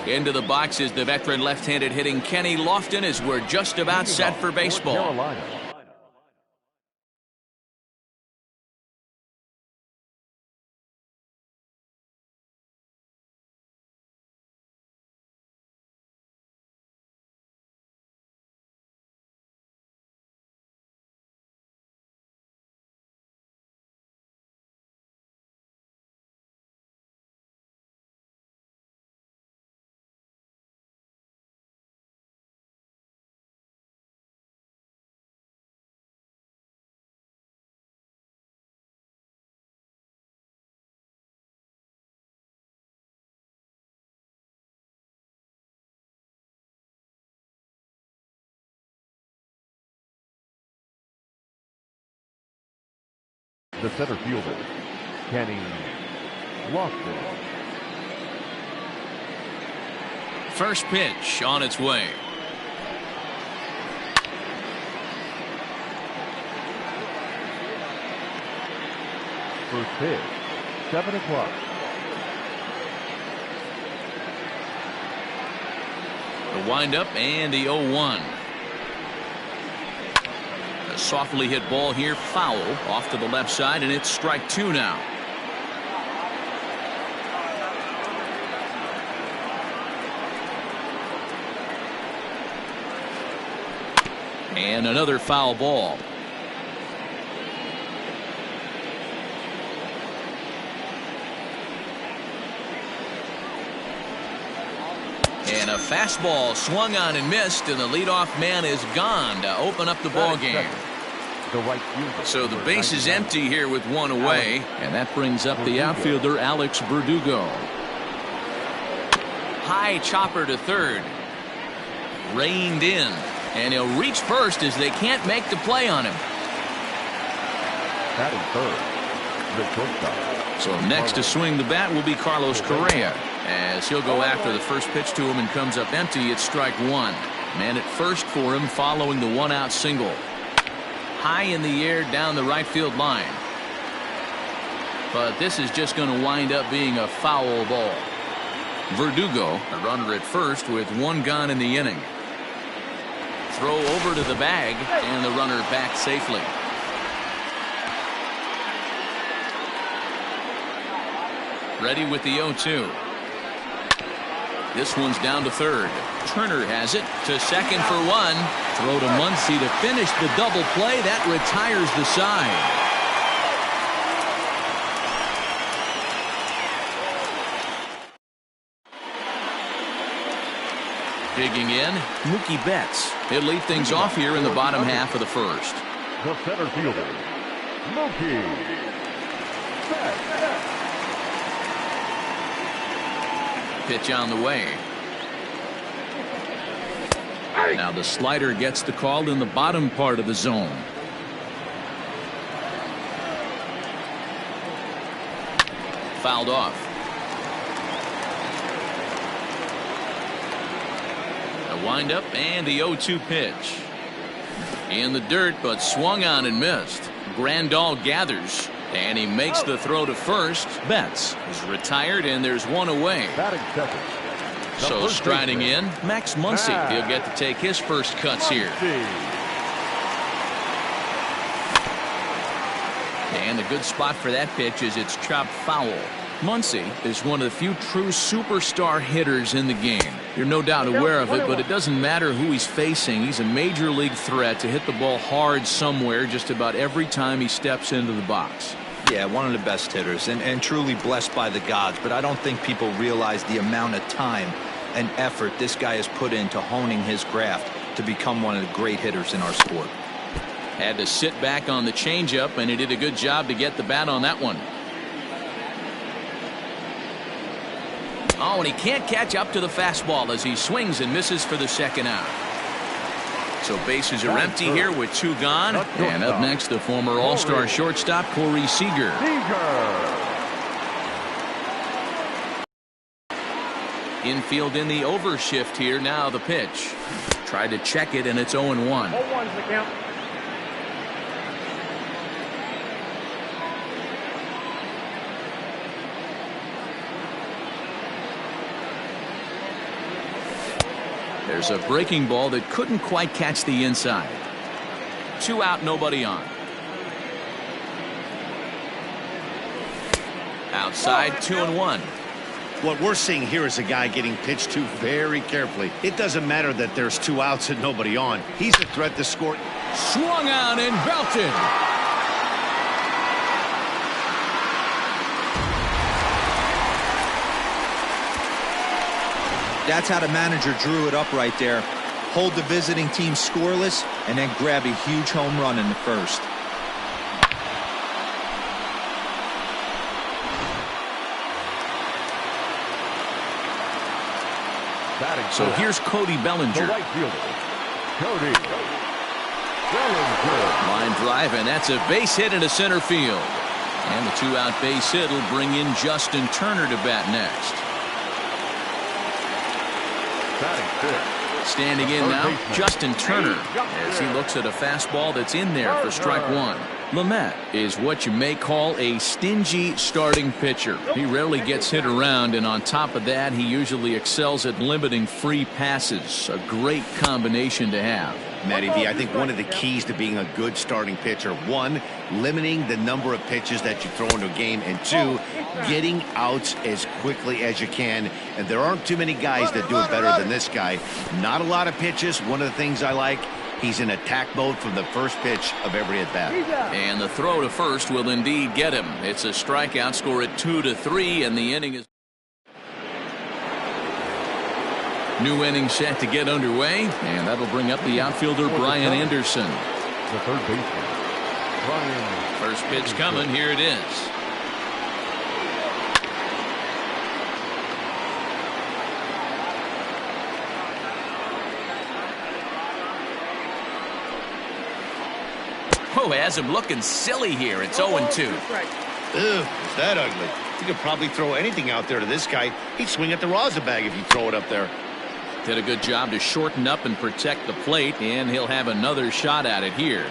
Into the box is the veteran left-handed hitting Kenny Lofton as we're just about set for baseball. The center fielder, Kenny Lofton. First pitch on its way. First pitch, 7 o'clock. The windup and the 0-1. A softly hit ball here, foul off to the left side, and it's strike 2 now. And another foul ball. And a fastball swung on and missed, and the leadoff man is gone to open up the ball game. So the base is empty here with one away, and that brings up the outfielder Alex Verdugo. High chopper to third. Reined in, and he'll reach first as they can't make the play on him. Batting third, the shortstop. So next to swing the bat will be Carlos Correa, as he'll go after the first pitch to him and comes up empty. It's strike 1. Man at first for him following the one-out single. High in the air down the right field line. But this is just going to wind up being a foul ball. Verdugo, a runner at first with one gone in the inning. Throw over to the bag, and the runner back safely. Ready with the 0-2. This one's down to third. Turner has it to second for one. Throw to Muncy to finish the double play. That retires the side. Digging in, Mookie Betts. He'll lead things off here in the bottom half of the first. The center fielder, Mookie Betts. Pitch on the way. Now the slider gets the call in the bottom part of the zone. Fouled off. A windup and the 0-2 pitch. In the dirt, but swung on and missed. Grandal gathers, and he makes the throw to first. Betts is retired, and there's one away. Batting second. So striding in, Max Muncy. He'll get to take his first cuts here. And a good spot for that pitch is it's chopped foul. Muncy is one of the few true superstar hitters in the game. You're no doubt aware of it, but it doesn't matter who he's facing. He's a major league threat to hit the ball hard somewhere just about every time he steps into the box. Yeah, one of the best hitters and truly blessed by the gods, but I don't think people realize the amount of time and effort this guy has put into honing his craft to become one of the great hitters in our sport. Had to sit back on the changeup, and he did a good job to get the bat on that one. Oh, and he can't catch up to the fastball as he swings and misses for the second out. So bases are empty here with two gone. And up next, the former All-Star shortstop, Corey Seager. Infield in the overshift here. Now the pitch. Tried to check it, and it's 0-1. 0-1's the count. There's a breaking ball that couldn't quite catch the inside. 2 out, nobody on. Outside, 2-1. What we're seeing here is a guy getting pitched to very carefully. It doesn't matter that there's 2 outs and nobody on. He's a threat to score. Swung out and belted. That's how the manager drew it up right there. Hold the visiting team scoreless and then grab a huge home run in the first. So here's Cody Bellinger. The right fielder, Cody Bellinger. Line drive, and that's a base hit into center field. And the 2-out base hit will bring in Justin Turner to bat next. Batting fifth. Standing in now, Justin Turner, as he looks at a fastball that's in there for strike 1. Lamet is what you may call a stingy starting pitcher. He rarely gets hit around, and on top of that, he usually excels at limiting free passes. A great combination to have. Matty V, I think one of the keys to being a good starting pitcher, 1, limiting the number of pitches that you throw into a game, and 2, getting outs as quickly as you can. And there aren't too many guys that do it better than this guy. Not a lot of pitches. One of the things I like, he's in attack mode from the first pitch of every at-bat. And the throw to first will indeed get him. It's a strikeout, score at 2-3, and the inning is... New inning set to get underway, and that'll bring up the outfielder Brian Anderson. The third baseman, Brian. First pitch coming. Here it is. Oh, has him looking silly here. It's 0-2. Ugh, is that ugly? You could probably throw anything out there to this guy. He'd swing at the rosin bag if you throw it up there. Did a good job to shorten up and protect the plate, and he'll have another shot at it here.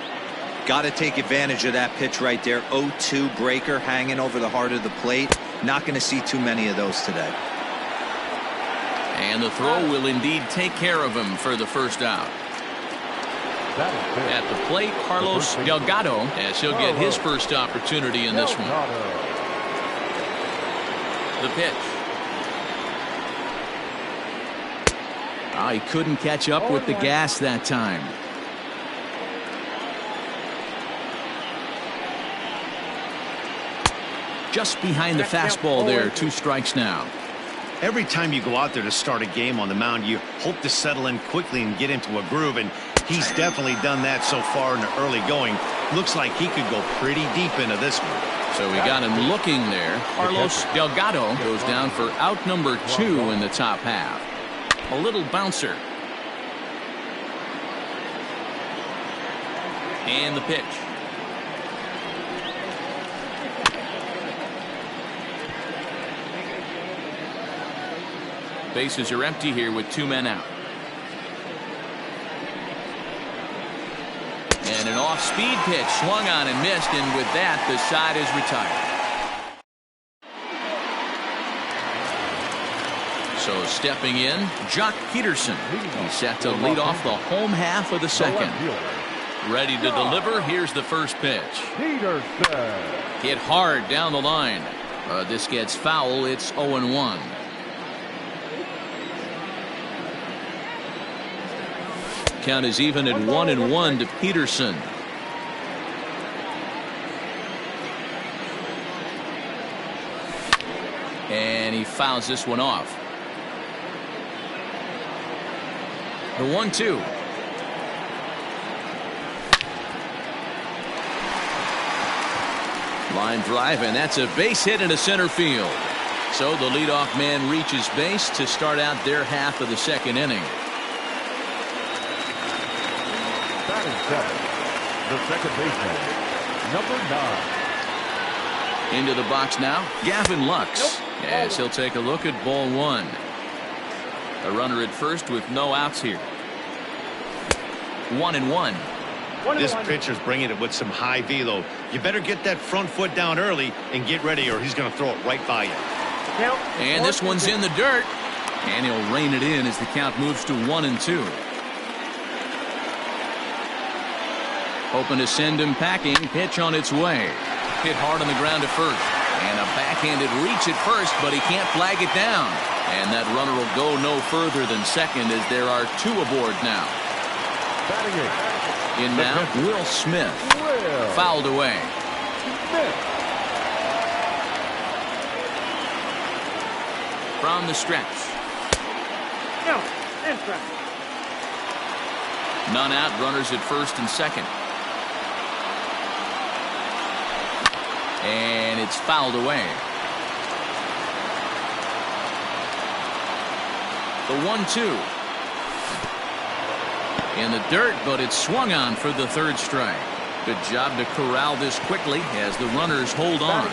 Got to take advantage of that pitch right there. 0-2 breaker hanging over the heart of the plate. Not going to see too many of those today. And the throw will indeed take care of him for the first out. At the plate, Carlos Delgado, as he'll get his first opportunity in this one. The pitch. He couldn't catch up with the gas that time. Just behind the fastball there. 2 strikes now. Every time you go out there to start a game on the mound, you hope to settle in quickly and get into a groove, and he's definitely done that so far in the early going. Looks like he could go pretty deep into this one. So we got him looking there. Carlos Delgado goes down for out number 2 in the top half. A little bouncer. And the pitch. Bases are empty here with 2 men out. And an off-speed pitch swung on and missed, and with that, the side is retired. So stepping in, Jock Peterson. He's set to lead off the home half of the second. Ready to deliver. Here's the first pitch. Peterson. Hit hard down the line. This gets foul. It's 0-1. Count is even at 1-1 to Peterson. And he fouls this one off. The 1-2. Line drive, and that's a base hit into center field. So the leadoff man reaches base to start out their half of the second inning. Batting seventh, the second baseman, number 9. Into the box now, Gavin Lux, as he'll take a look at ball 1. A runner at first with no outs here. 1-1. This pitcher's bringing it with some high velo. You better get that front foot down early and get ready, or he's going to throw it right by you. And this one's in the dirt. And he'll rein it in as the count moves to 1-2. Hoping to send him packing. Pitch on its way. Hit hard on the ground to first. And a backhanded reach at first, but he can't flag it down. And that runner will go no further than second as there are 2 aboard now. In now, Will Smith. Fouled away. From the stretch. None out, runners at first and second. And it's fouled away. The 1-2. In the dirt, but it's swung on for the 3rd strike. Good job to corral this quickly as the runners hold on.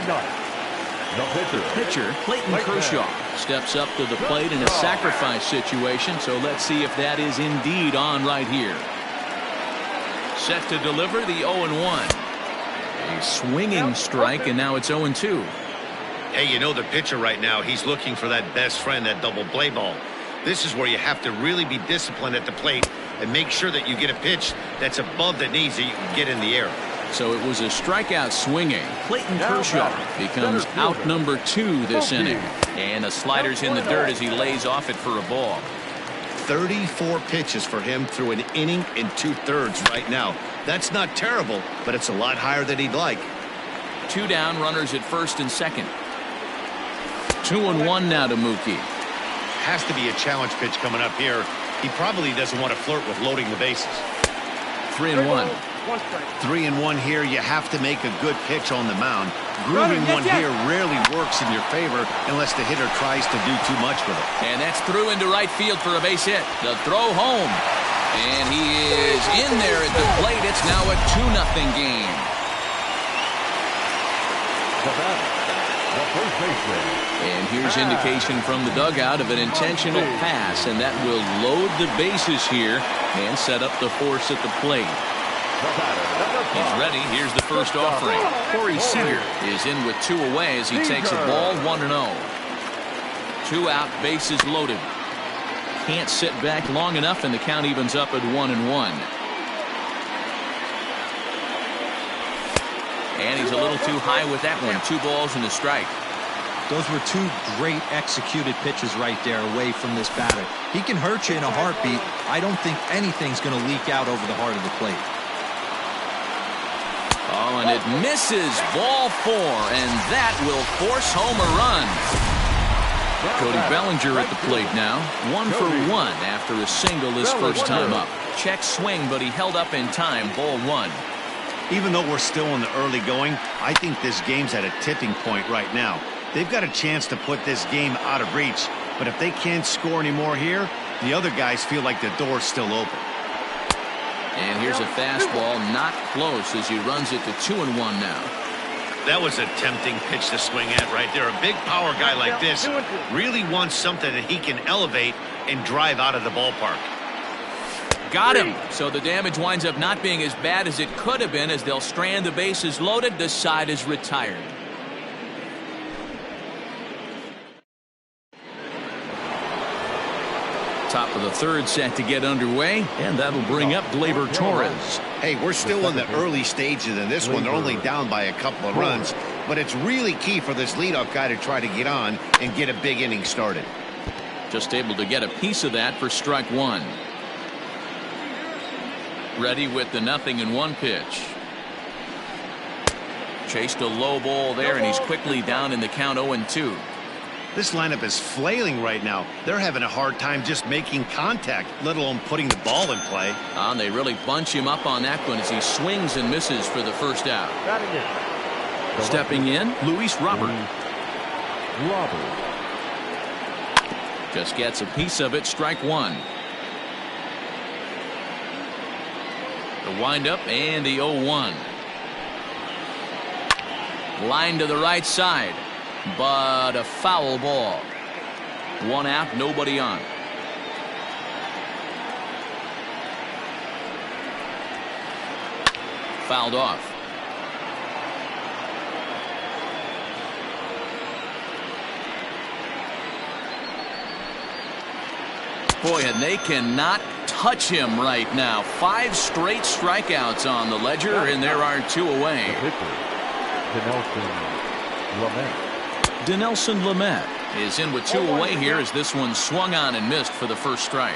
The pitcher, Clayton Kershaw, steps up to the plate in a sacrifice situation, so let's see if that is indeed on right here. Set to deliver the 0-1. A swinging strike, and now it's 0-2. Hey, you know the pitcher right now, he's looking for that best friend, that double play ball. This is where you have to really be disciplined at the plate and make sure that you get a pitch that's above the knees that you can get in the air. So it was a strikeout swinging. Clayton Kershaw becomes out number 2 this inning. And the slider's in the dirt as he lays off it for a ball. 34 pitches for him through an inning and 2/3 right now. That's not terrible, but it's a lot higher than he'd like. 2 down, runners at first and second. 2-1 now to Mookie. Has to be a challenge pitch coming up here. He probably doesn't want to flirt with loading the bases. 3-1. 3-1 here. You have to make a good pitch on the mound. Grooving one here rarely works in your favor unless the hitter tries to do too much with it. And that's through into right field for a base hit. The throw home. And he is in there at the plate. It's now a 2-0 game. And here's indication from the dugout of an intentional pass, and that will load the bases here and set up the force at the plate. He's ready. Here's the first offering. Corey Seager is in with 2 away as he takes a ball 1-0. 2 out, bases loaded. Can't sit back long enough, and the count evens up at 1-1. And he's a little too high with that one. 2 balls and a strike. Those were 2 great executed pitches right there away from this batter. He can hurt you in a heartbeat. I don't think anything's going to leak out over the heart of the plate. Oh, and it misses. Ball 4, and that will force home a run. Cody Bellinger at the plate now. 1 for 1 after a single his first time up. Check swing, but he held up in time. Ball 1. Even though we're still in the early going, I think this game's at a tipping point right now. They've got a chance to put this game out of reach, but if they can't score any more here, the other guys feel like the door's still open. And here's a fastball, not close as he runs it to 2-1 now. That was a tempting pitch to swing at right there. A big power guy like this really wants something that he can elevate and drive out of the ballpark. Got him. So the damage winds up not being as bad as it could have been as they'll strand the bases loaded. The side is retired. Top of the 3rd set to get underway, and that'll bring up Gleyber Torres. Hey, we're still in the early stages in this one. They're only down by a couple of runs, but it's really key for this leadoff guy to try to get on and get a big inning started. Just able to get a piece of that for strike 1. Ready with the 0-1 pitch. Chased a low ball there, and he's quickly down in the count 0-2. This lineup is flailing right now. They're having a hard time just making contact, let alone putting the ball in play. And they really bunch him up on that one as he swings and misses for the first out. Stepping in, Luis Robert. Just gets a piece of it, strike 1. The windup and the 0-1. Line to the right side, but a foul ball. 1 out, nobody on. Fouled off. Boy, and they cannot touch him right now. 5 straight strikeouts on the ledger, and there are 2 away. Dinelson Lamet is in with 2 away here as this one swung on and missed for the first strike.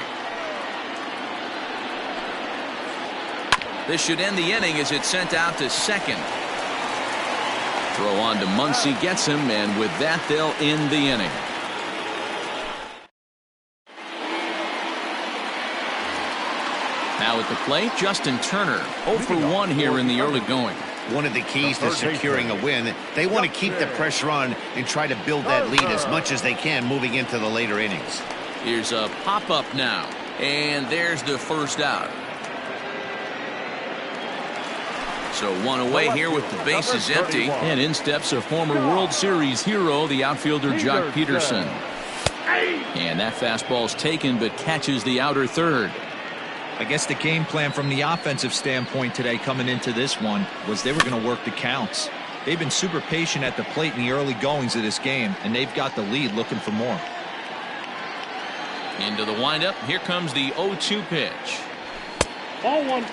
This should end the inning as it's sent out to second. Throw on to Muncy, gets him, and with that they'll end the inning. Now at the plate, Justin Turner, 0 for 1 here in the early going. One of the keys to securing a win, they want to keep the pressure on and try to build that lead as much as they can moving into the later innings. Here's a pop-up now, and there's the first out. So 1 away here with the bases empty, and in steps a former World Series hero, the outfielder Jock Peterson. And that fastball's taken but catches the outer third. I guess the game plan from the offensive standpoint today coming into this one was they were going to work the counts. They've been super patient at the plate in the early goings of this game, and they've got the lead looking for more. Into the windup. Here comes the 0-2 pitch. Ball 1.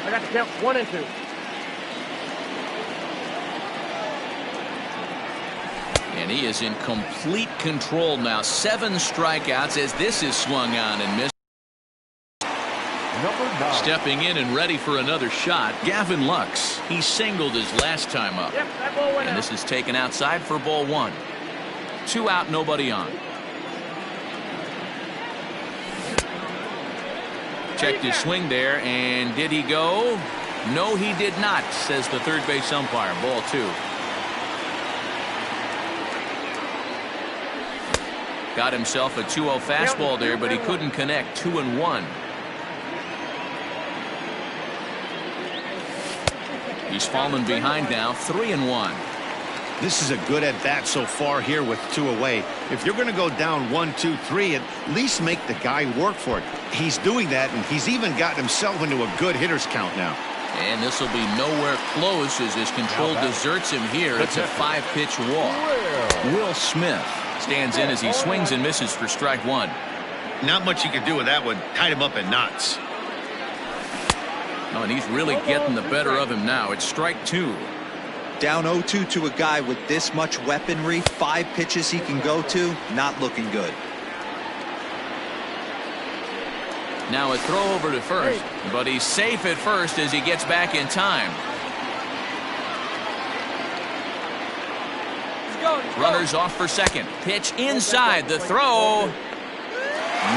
I got to count 1 and 2. And he is in complete control now. 7 strikeouts as this is swung on and missed. Stepping in and ready for another shot, Gavin Lux. He singled his last time up. Yep, that ball went and out. This is taken outside for ball 1. 2 out, nobody on. Checked his swing there, and did he go? No, he did not, says the third base umpire. Ball 2. Got himself a 2-0 fastball there, but he couldn't connect. 2-1. He's fallen behind now. 3-1. This is a good at bat so far here with 2 away. If you're going to go down 1, 2, 3, at least make the guy work for it. He's doing that, and he's even gotten himself into a good hitter's count now. And this will be nowhere close as his control deserts him here. It's a 5-pitch walk. Will Smith stands in as he swings and misses for strike 1. Not much you can do with that one. Tied him up in knots. Oh, and he's really getting the better of him now. It's strike 2. Down 0-2 to a guy with this much weaponry, 5 pitches he can go to, not looking good. Now a throw over to first, but he's safe at first as he gets back in time. Runners off for second. Pitch inside. The throw.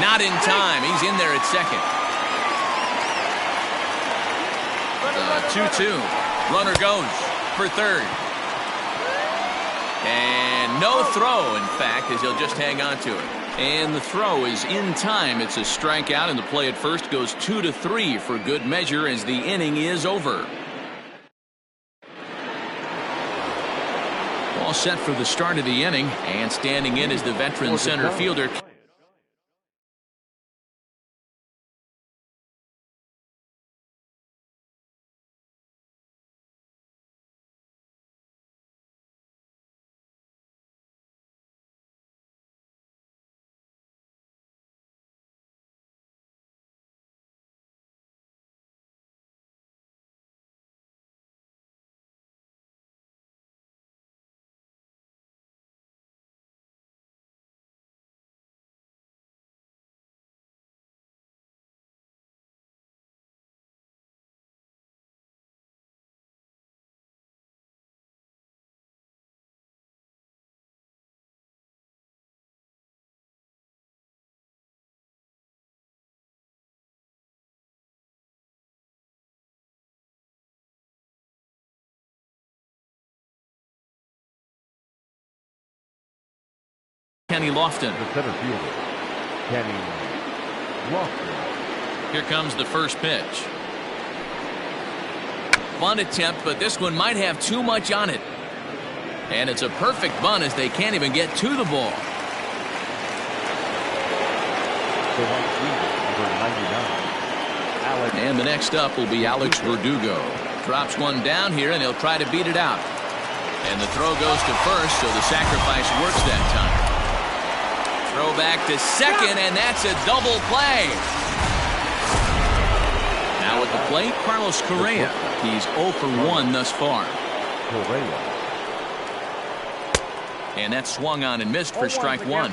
Not in time. He's in there at second. The 2-2. Runner goes for third. And no throw, in fact, as he'll just hang on to it. And the throw is in time. It's a strikeout, and the play at first goes 2-3 for good measure as the inning is over. All set for the start of the inning, and standing in is the veteran center fielder. Kenny Lofton. The center fielder, Kenny Lofton. Here comes the first pitch. Bunt attempt, but this one might have too much on it. And it's a perfect bunt as they can't even get to the ball. The right fielder, number 99. And the next up will be Alex Verdugo. Drops one down here, and he'll try to beat it out. And the throw goes to first, so the sacrifice works that time. Throw back to second, and that's a double play. Now at the plate, Carlos Correa. He's 0 for 1 thus far. Correa. And that's swung on and missed for strike one.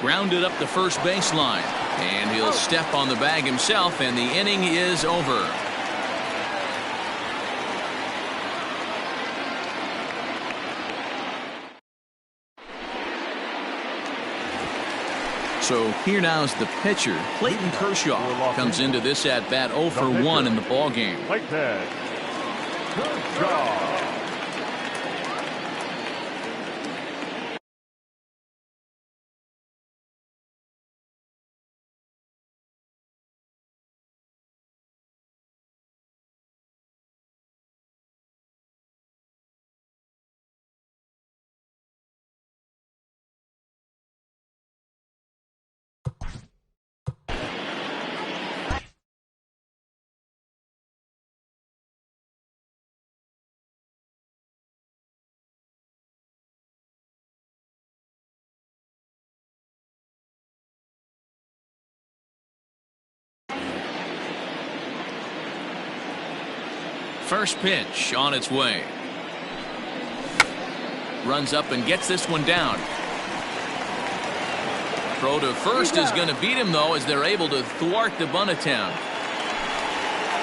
Grounded up the first baseline. And he'll step on the bag himself, and the inning is over. So here now is the pitcher, Clayton Kershaw, comes into this at-bat 0 for 1 in the ballgame. Clayton Kershaw. First pitch on its way. Runs up and gets this one down. Throw to first is going to beat him, though, as they're able to thwart the bunt attempt.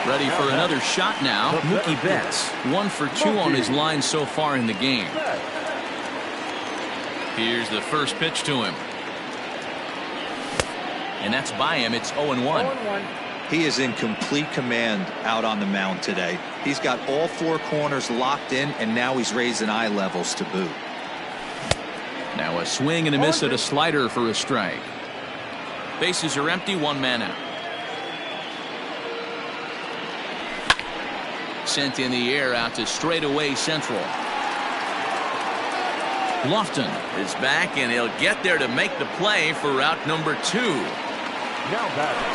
Ready for another shot now. Mookie Betts, 1 for 2 on his line so far in the game. Here's the first pitch to him. And that's by him. It's 0-1. He is in complete command out on the mound today. He's got all 4 corners locked in, and now he's raising eye levels to boot. Now a swing and a miss at a slider for a strike. Bases are empty, 1 man out. Sent in the air out to straightaway central. Lofton is back, and he'll get there to make the play for route number 2.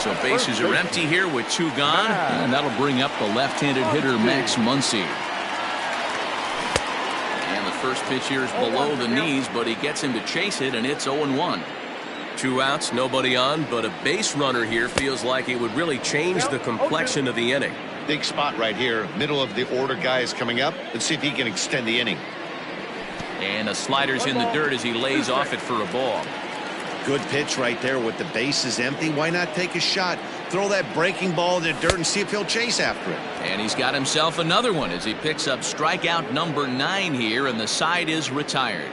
So bases are empty here with 2 gone, and that'll bring up the left-handed hitter Max Muncy. And the first pitch here is below the knees, but he gets him to chase it, and it's 0-1. 2 outs, nobody on, but a base runner here feels like it would really change the complexion of the inning. Big spot right here. Middle of the order guy is coming up. Let's see if he can extend the inning. And the slider's in the dirt as he lays off it for a ball. Good pitch right there with the bases empty. Why not take a shot? Throw that breaking ball in the dirt and see if he'll chase after it. And he's got himself another one as he picks up strikeout number 9 here, and the side is retired.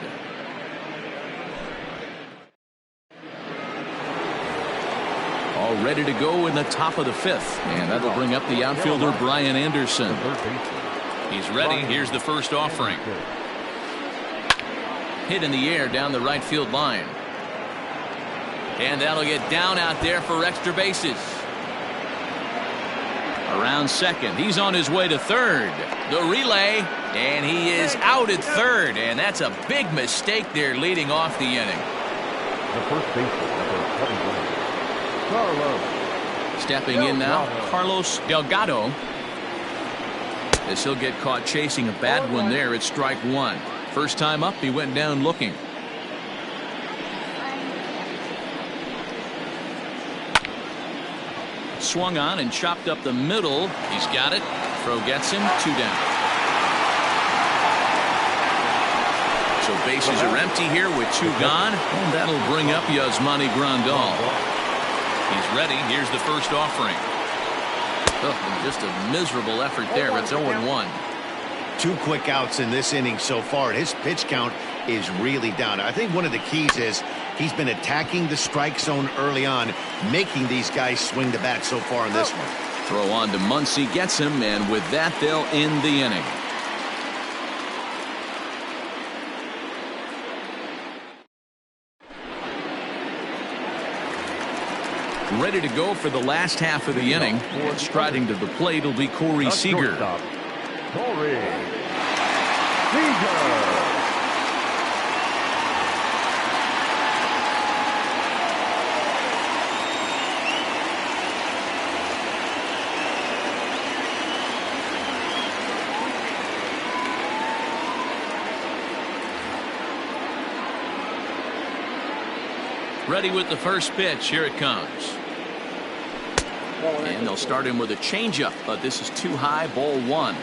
All ready to go in the top of the 5th. And that'll bring up the outfielder Brian Anderson. He's ready. Here's the first offering. Hit in the air down the right field line. And that'll get down out there for extra bases. Around second. He's on his way to third. The relay. And he is out at third. And that's a big mistake there leading off the inning. The first baseman, number 21. Carlos. Stepping in now, Carlos Delgado. As he'll get caught chasing a bad one there at strike 1. First time up, he went down looking. Swung on and chopped up the middle. He's got it. Throw gets him. 2 down. So bases are empty here with 2 gone. And that'll bring up Yasmani Grandal. He's ready. Here's the first offering. Oh, just a miserable effort there. It's 0-1. 2 quick outs in this inning so far. His pitch count is really down. I think one of the keys is he's been attacking the strike zone early on, making these guys swing the bat so far in this one. Throw on to Muncy, gets him, and with that they'll end the inning. Ready to go for the last half of the inning. And striding to the plate will be Corey Seager. Corey Seager. Ready with the first pitch. Here it comes. And they'll start him with a changeup, but this is too high. Ball 1.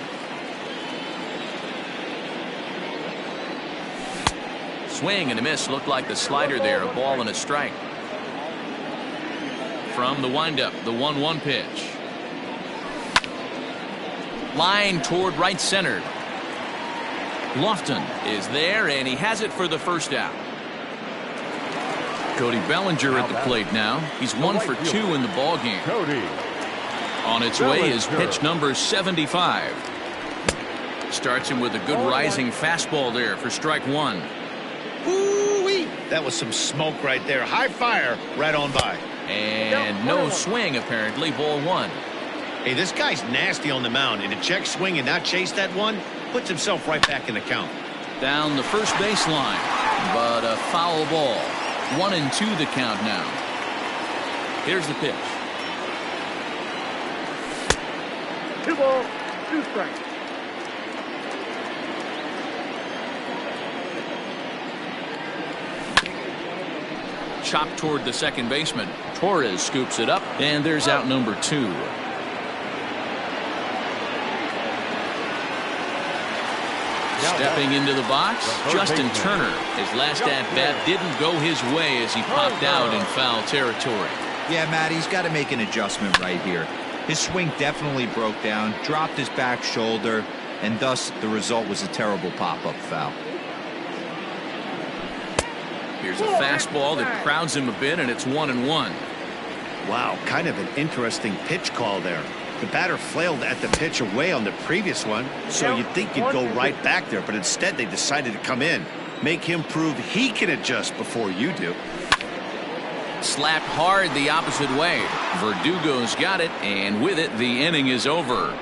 Swing and a miss. Looked like the slider there. A ball and a strike. From the windup, the 1-1 pitch. Line toward right center. Lofton is there, and he has it for the first out. Cody Bellinger at the plate now. He's 1 for 2 in the ball game. Cody. On its way is pitch number 75. Starts him with a good rising fastball there for strike 1. Ooh-wee. That was some smoke right there. High fire right on by. And no swing, apparently. Ball 1. Hey, this guy's nasty on the mound, and to check swing and not chase that one puts himself right back in the count. Down the first baseline, but a foul ball. 1-2 the count now. Here's the pitch. 2 balls, 2 strikes. Chopped toward the second baseman. Torres scoops it up, and there's out number 2. Stepping into the box, Justin Turner. His last at-bat didn't go his way as he popped out in foul territory. Yeah, Matt, he's got to make an adjustment right here. His swing definitely broke down, dropped his back shoulder, and thus the result was a terrible pop-up foul. Here's a fastball that crowds him a bit, and it's 1-1. Wow, kind of an interesting pitch call there. The batter flailed at the pitch away on the previous one, so you'd think you'd go right back there, but instead they decided to come in. Make him prove he can adjust before you do. Slapped hard the opposite way. Verdugo's got it, and with it, the inning is over.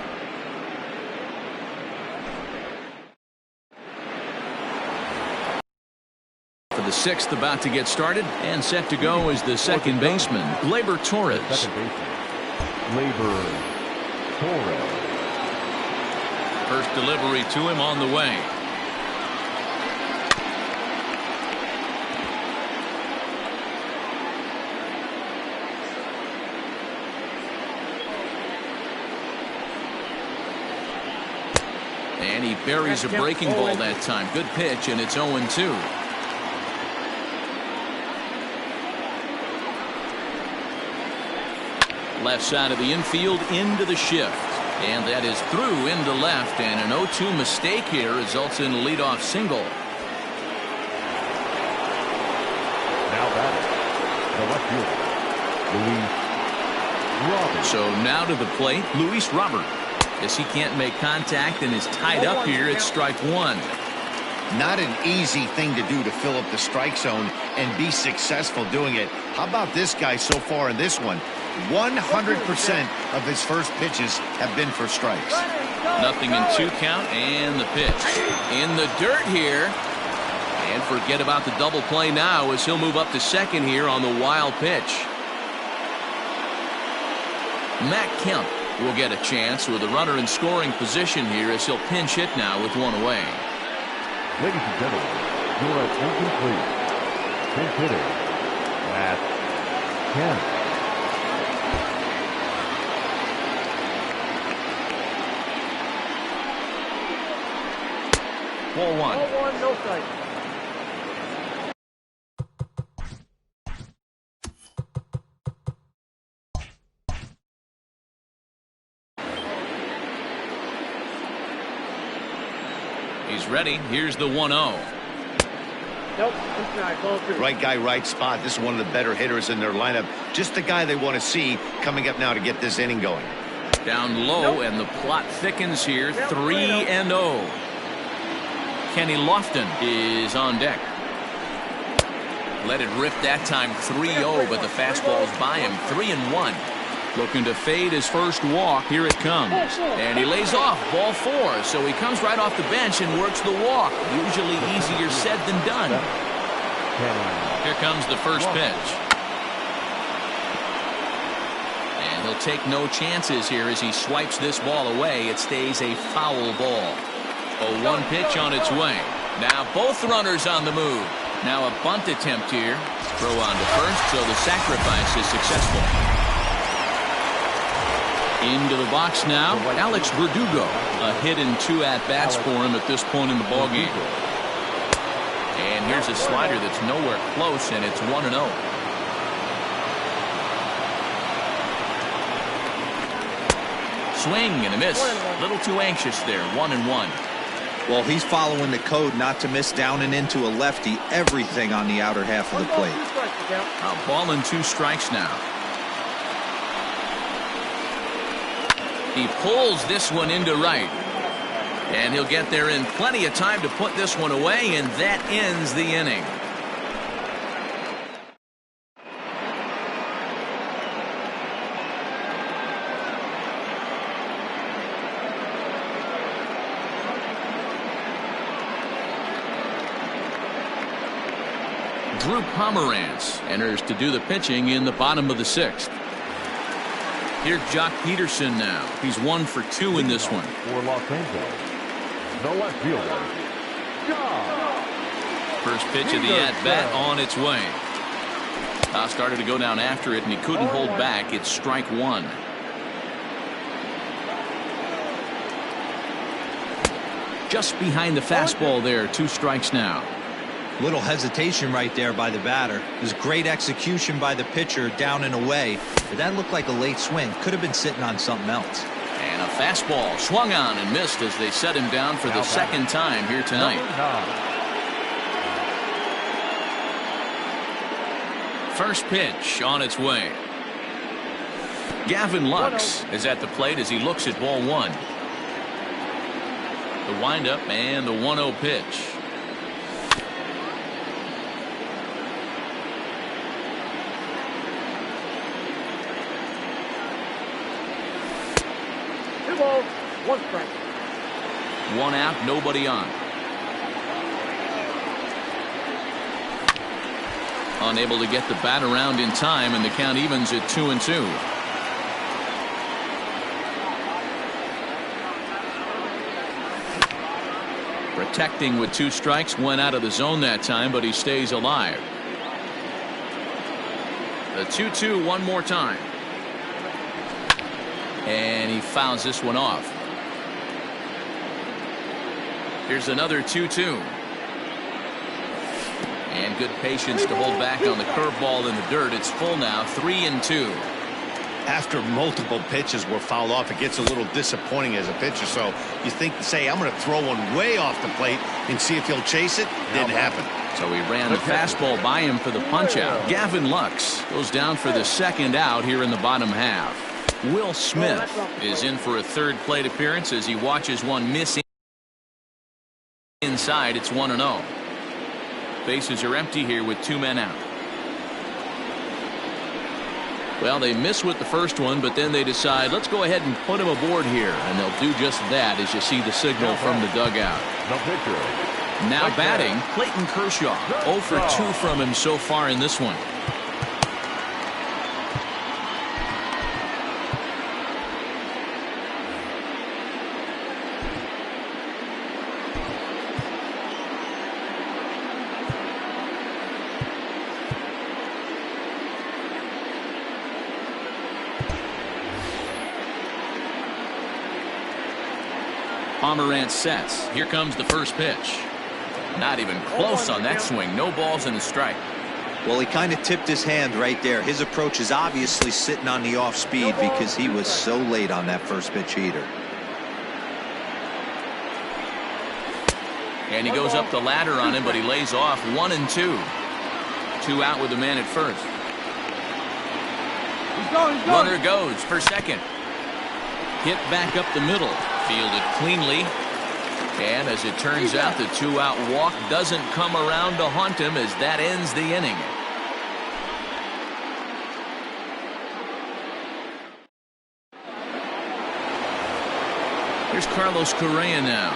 For the 6th about to get started, and set to go is the second baseman, Gleyber Torres. Second baseman, Gleyber Torres. First delivery to him on the way. And he buries a breaking ball that time. Good pitch, and it's 0-2. Left side of the infield into the shift. And that is through into left. And an 0-2 mistake here results in a leadoff single. Now batting, the left fielder, Luis Robert. So now to the plate, Luis Robert. As he can't make contact and is tied up here at strike 1. Not an easy thing to do to fill up the strike zone and be successful doing it. How about this guy so far in this one? 100% of his first pitches have been for strikes. 0-2 count, and the pitch. In the dirt here. And forget about the double play now as he'll move up to second here on the wild pitch. Matt Kemp will get a chance with a runner in scoring position here as he'll pinch hit now with 1 away. Ladies and gentlemen, your attention please. Pinch hitter, Matt Kemp. Ball 1. Ball 1, no strike. He's ready. Here's the 1-0. Nope, inside, ball 2. Right guy, right spot. This is one of the better hitters in their lineup. Just the guy they want to see coming up now to get this inning going. Down low, and the plot thickens here. 3-0. Kenny Lofton is on deck. Let it rip that time. 3-0, but the fastball's by him. 3-1. Looking to fade his first walk. Here it comes. And he lays off. Ball 4. So he comes right off the bench and works the walk. Usually easier said than done. Here comes the first pitch. And he'll take no chances here as he swipes this ball away. It stays a foul ball. A 1 pitch on its way. Now both runners on the move. Now a bunt attempt here. Throw on to first, so the sacrifice is successful. Into the box now, Alex Verdugo. A hit and 2 at-bats for him at this point in the ballgame. And here's a slider that's nowhere close, and it's 1-0. Swing and a miss. A little too anxious there. 1-1. Well, he's following the code not to miss down and into a lefty. Everything on the outer half of the plate. A ball and 2 strikes now. He pulls this one into right. And he'll get there in plenty of time to put this one away, and that ends the inning. Drew Pomerantz enters to do the pitching in the bottom of the 6th. Here's Jock Peterson now. He's 1 for 2 in this one. For Los Angeles, the left fielder, Jock. First pitch of the at-bat on its way. Started to go down after it, and he couldn't hold back. It's strike 1. Just behind the fastball there. 2 strikes now. Little hesitation right there by the batter. It was great execution by the pitcher down and away. But that looked like a late swing. Could have been sitting on something else. And a fastball swung on and missed as they set him down for the second time here tonight. First pitch on its way. Gavin Lux is at the plate as he looks at ball 1. The windup and the 1-0 pitch. Ball, 1 strike. 1 out, nobody on. Unable to get the bat around in time, and the count evens at 2-2. Protecting with 2 strikes, went out of the zone that time, but he stays alive. The 2-2 one more time. And he fouls this one off. Here's another 2-2. And good patience to hold back on the curveball in the dirt. It's full now, 3-2. After multiple pitches were fouled off, it gets a little disappointing as a pitcher. So you think, say, I'm going to throw one way off the plate and see if he'll chase it. Didn't happen. So he ran the fastball by him for the punch out. Gavin Lux goes down for the second out here in the bottom half. Will Smith is in for a 3rd plate appearance as he watches one miss inside. It's 1-0. Bases are empty here with 2 men out. Well, they miss with the first one, but then they decide, let's go ahead and put him aboard here. And they'll do just that as you see the signal from the dugout. Now batting, Clayton Kershaw. 0 for 2 from him so far in this one. Pomerantz sets. Here comes the first pitch. Not even close on that swing. No balls and a strike. Well, he kind of tipped his hand right there. His approach is obviously sitting on the off speed because he was so late on that first pitch heater. And he goes up the ladder on him, but he lays off. 1-2. 2 out with the man at first. Runner goes for second. Hit back up the middle. Fielded cleanly. And as it turns out, the 2-out walk doesn't come around to haunt him as that ends the inning. Here's Carlos Correa now.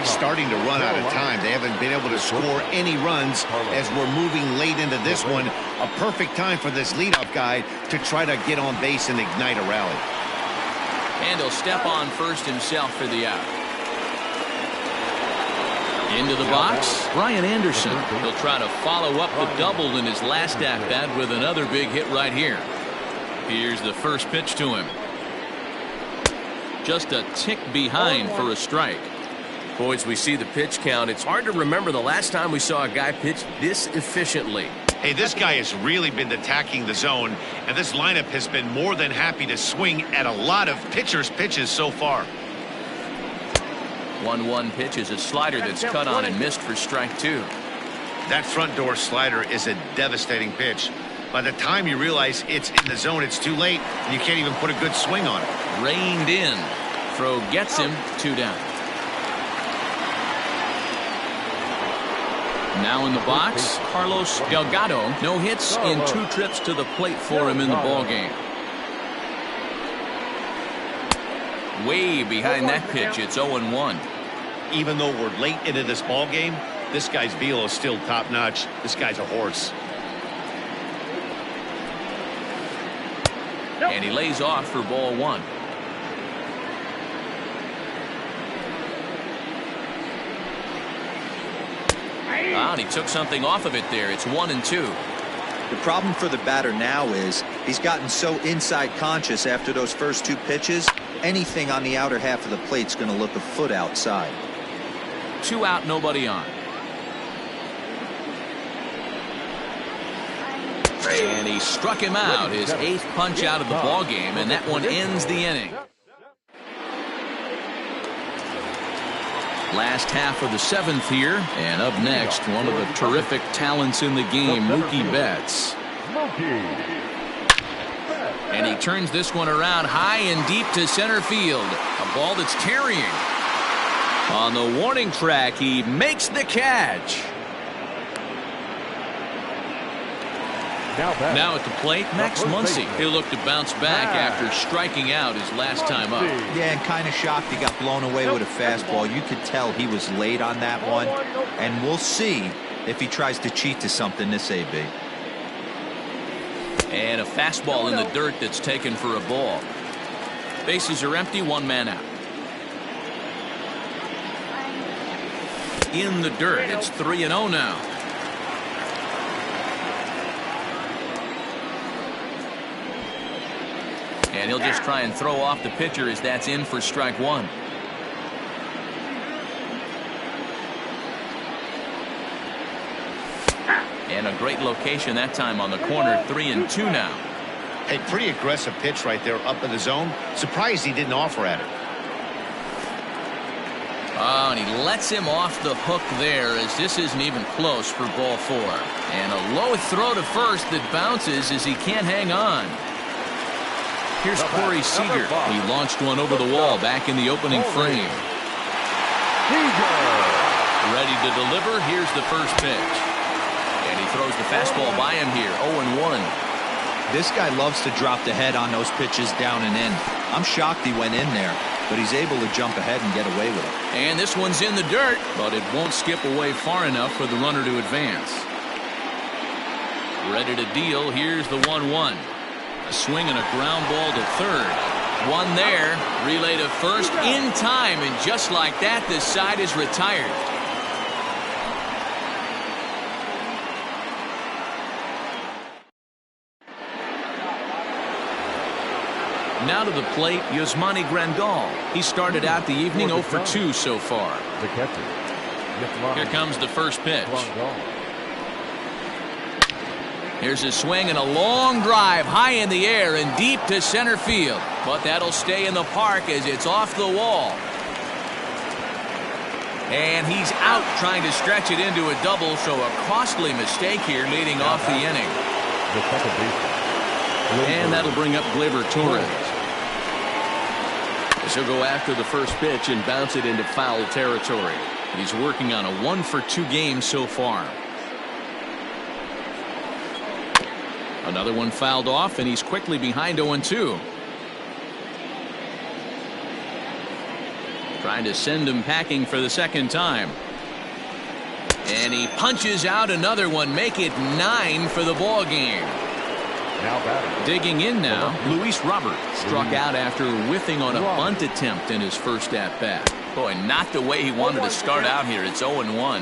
Starting to run out of time. They haven't been able to score any runs as we're moving late into this one. A perfect time for this leadoff guy to try to get on base and ignite a rally. And he'll step on first himself for the out. Into the box, Brian Anderson. He'll try to follow up the double in his last at-bat with another big hit right here. Here's the first pitch to him. Just a tick behind for a strike. Boys, we see the pitch count. It's hard to remember the last time we saw a guy pitch this efficiently. Hey, this guy has really been attacking the zone, and this lineup has been more than happy to swing at a lot of pitchers' pitches so far. 1-1 pitch is a slider that's cut on and missed for strike 2. That front door slider is a devastating pitch. By the time you realize it's in the zone, it's too late, and you can't even put a good swing on it. Reined in. Throw gets him, 2 down. Now in the box, Carlos Delgado. No hits in 2 trips to the plate for him in the ballgame. Way behind that pitch, it's 0-1. Even though we're late into this ball game, this guy's velo is still top-notch. This guy's a horse. And he lays off for ball 1. And he took something off of it there. It's 1-2. The problem for the batter now is he's gotten so inside conscious after those first 2 pitches. Anything on the outer half of the plate's going to look a foot outside. 2 out, nobody on. And he struck him out, his 8th punch out of the ball game, and that one ends the inning. Last half of the 7th here, and up next, one of the terrific talents in the game, Mookie Betts. And he turns this one around high and deep to center field. A ball that's carrying. On the warning track, he makes the catch. Now at the plate, Max Muncy. He'll look to bounce back after striking out his last time up. Yeah, and kind of shocked he got blown away with a fastball. You could tell he was late on that one. And we'll see if he tries to cheat to something this AB. And a fastball in the dirt that's taken for a ball. Bases are empty, 1 man out. In the dirt, it's 3-0 now. And he'll just try and throw off the pitcher as that's in for strike 1. And a great location that time on the corner, 3-2 now. A pretty aggressive pitch right there up in the zone. Surprised he didn't offer at it. Oh, and he lets him off the hook there as this isn't even close for ball 4. And a low throw to first that bounces as he can't hang on. Here's Corey Seager. He launched one over the wall back in the opening frame. Ready to deliver. Here's the first pitch. And he throws the fastball by him here. 0-1. This guy loves to drop the head on those pitches down and in. I'm shocked he went in there, but he's able to jump ahead and get away with it. And this one's in the dirt, but it won't skip away far enough for the runner to advance. Ready to deal. Here's the 1-1. A swing and a ground ball to third. One there. Relay to first in time, and just like that, this side is retired. Now to the plate, Yasmani Grandal. He started out the evening 0 for 2 so far. Here comes the first pitch. Here's a swing and a long drive high in the air and deep to center field. But that'll stay in the park as it's off the wall. And he's out trying to stretch it into a double, so a costly mistake here leading off the inning. And that'll bring up Gleyber Torres. He'll go after the first pitch and bounce it into foul territory. He's working on a 1 for 2 game so far. Another one fouled off, and he's quickly behind 0-2. Trying to send him packing for the second time. And he punches out another one, make it 9 for the ball game. Digging in now, Luis Robert struck out after whiffing on a bunt attempt in his first at-bat. Boy, not the way he wanted to start out here. It's 0-1.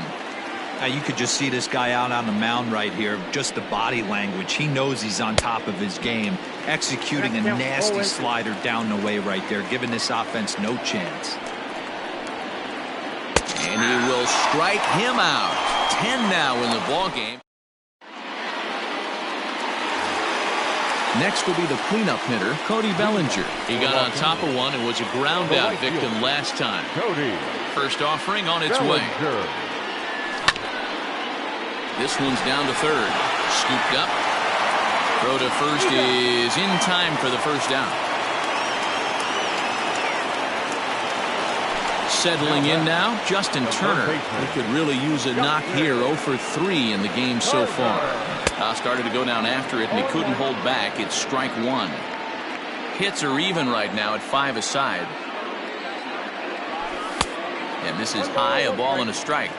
Now you could just see this guy out on the mound right here, just the body language. He knows he's on top of his game, executing a nasty slider down the way right there, giving this offense no chance. And he will strike him out. 10 now in the ball game. Next will be the cleanup hitter, Cody Bellinger. He got on top of one and was a ground out victim last time. First offering on its way. This one's down to third. Scooped up. Throw to first is in time for the first down. Settling in now, Justin Turner. He could really use a knock here. 0 for 3 in the game so far. Started to go down after it, and he couldn't hold back. It's strike one. Hits are even right now at 5 aside. And this is high, a ball and a strike.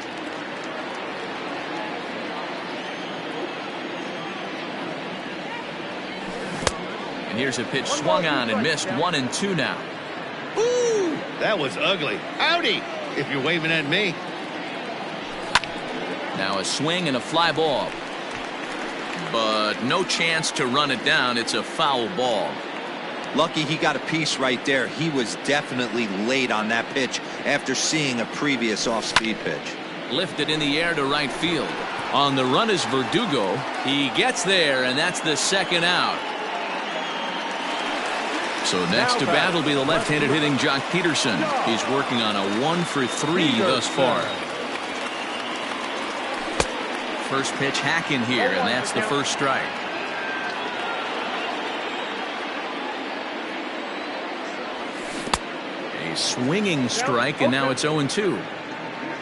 And here's a pitch swung on and missed. 1-2 now. Ooh, that was ugly. Howdy, if you're waving at me. Now a swing and a fly ball. But no chance to run it down. It's a foul ball. Lucky he got a piece right there. He was definitely late on that pitch after seeing a previous off-speed pitch. Lifted in the air to right field. On the run is Verdugo. He gets there, and that's the second out. So next to bat will be the left-handed hitting Jock Peterson. He's working on a 1 for 3 thus far. First pitch hacking here, and that's the first strike. A swinging strike, and now it's 0-2.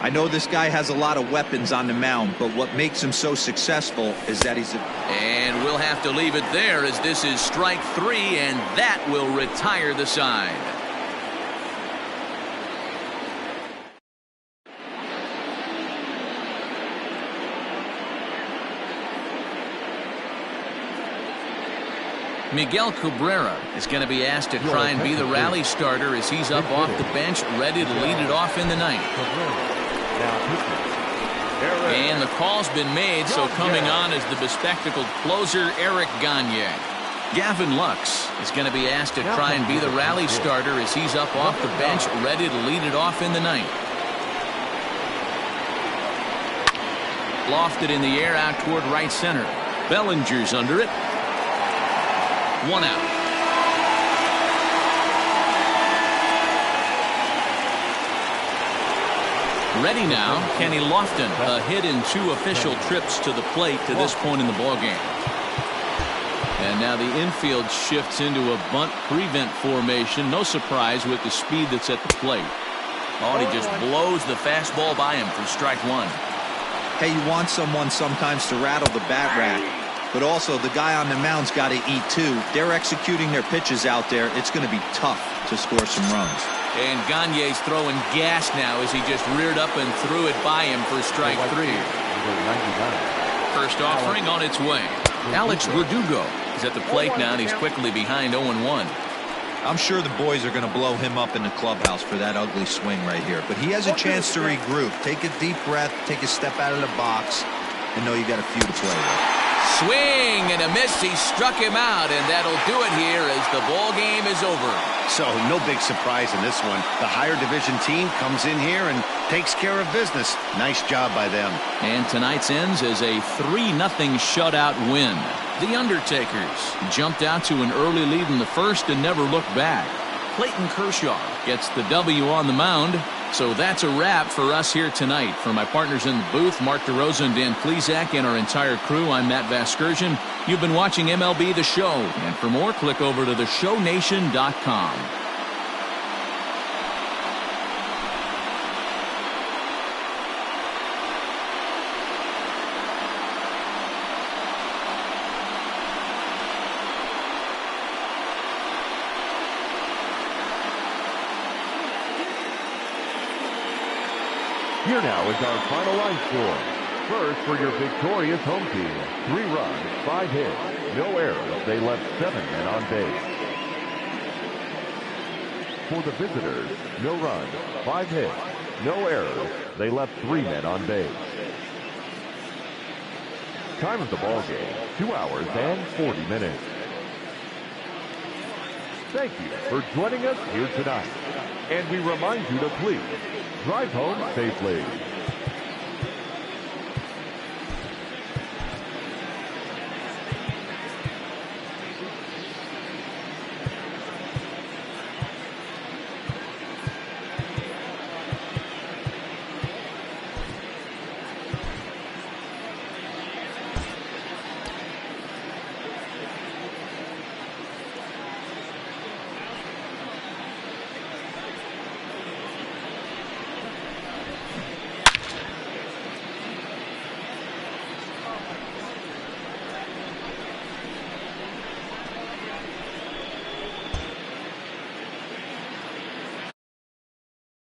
I know this guy has a lot of weapons on the mound, but what makes him so successful is that he's And we'll have to leave it there as this is strike 3, and that will retire the side. Miguel Cabrera is going to be asked to try and be the rally starter as he's up off the bench, ready to lead it off in the ninth. And the call's been made, so coming on is the bespectacled closer, Eric Gagne. Gavin Lux is going to be asked to try and be the rally starter as he's up off the bench, ready to lead it off in the ninth. Lofted in the air out toward right center. Bellinger's under it. 1 out. Ready now, Kenny Lofton. A hit in 2 official trips to the plate to this point in the ballgame. And now the infield shifts into a bunt prevent formation. No surprise with the speed that's at the plate. Oh, and he just blows the fastball by him for strike 1. Hey, you want someone sometimes to rattle the bat rack, but also the guy on the mound's got to eat too. They're executing their pitches out there. It's going to be tough to score some runs. And Gagne's throwing gas now as he just reared up and threw it by him for strike 3. First offering on its way. Alex Verdugo is at the plate now, and he's quickly behind 0-1. I'm sure the boys are going to blow him up in the clubhouse for that ugly swing right here. But he has a chance to regroup. Take a deep breath, take a step out of the box, and know you got a few to play with. Swing and a miss. He struck him out, and that'll do it here as the ball game is over. So no big surprise in this one. The higher division team comes in here and takes care of business. Nice job by them. And tonight's ends as a 3-0 shutout win. The Undertakers jumped out to an early lead in the first and never looked back. Clayton Kershaw gets the W on the mound. So that's a wrap for us here tonight. For my partners in the booth, Mark DeRosa and Dan Plesac, and our entire crew, I'm Matt Vasgersian. You've been watching MLB The Show. And for more, click over to theshownation.com. Here now is our final line score. First, for your victorious home team, 3 runs, 5 hits, no errors. They left 7 men on base. For the visitors, no runs, 5 hits, no errors. They left 3 men on base. Time of the ball game, 2 hours and 40 minutes. Thank you for joining us here tonight. And we remind you to please drive home safely.